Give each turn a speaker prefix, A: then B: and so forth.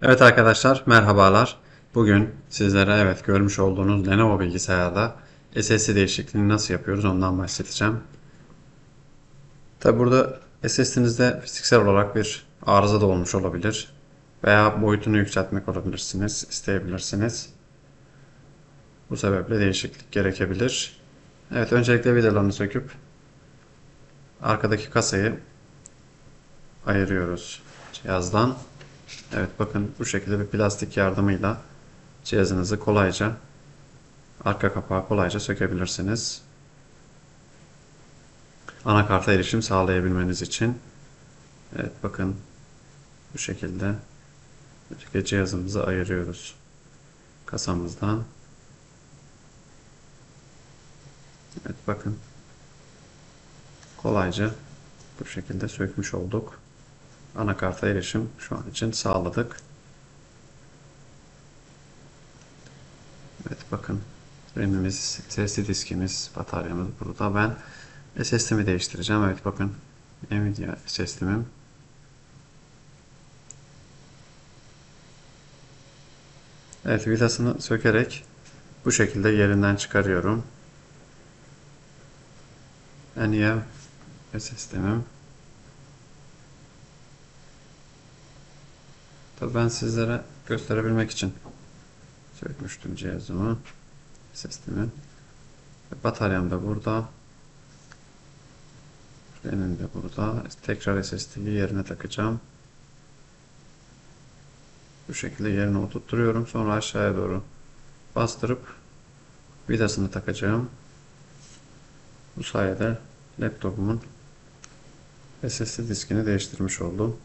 A: Evet arkadaşlar, merhabalar. Bugün sizlere görmüş olduğunuz Lenovo bilgisayarda SSD değişikliğini nasıl yapıyoruz ondan bahsedeceğim. Tabi burada SSD'nizde fiziksel olarak bir arıza da olmuş olabilir. Veya boyutunu yükseltmek olabilirsiniz, isteyebilirsiniz. Bu sebeple değişiklik gerekebilir. Evet, öncelikle vidalarını söküp arkadaki kasayı ayırıyoruz cihazdan. Evet, bakın bu şekilde bir plastik yardımıyla cihazınızı kolayca, arka kapağı kolayca sökebilirsiniz. Anakarta erişim sağlayabilmeniz için. Evet, bakın bu şekilde cihazımızı ayırıyoruz kasamızdan. Evet, bakın kolayca bu şekilde sökmüş olduk. Anakarta erişim şu an için sağladık. Evet, bakın RAM'imiz, SSD diskimiz, bataryamız burada. Ben SSD'mi değiştireceğim. Evet, bakın Nvidia SSD'mim. Evet, vidasını sökerek bu şekilde yerinden çıkarıyorum. Nvidia SSD'mim. Tabii ben sizlere gösterebilmek için sökmüştüm cihazımı, SSD'mi. Bataryam da burada. Benim de burada. Tekrar SSD'yi yerine takacağım. Bu şekilde yerine oturtturuyorum. Sonra aşağıya doğru bastırıp vidasını takacağım. Bu sayede laptopumun SSD diskini değiştirmiş oldum.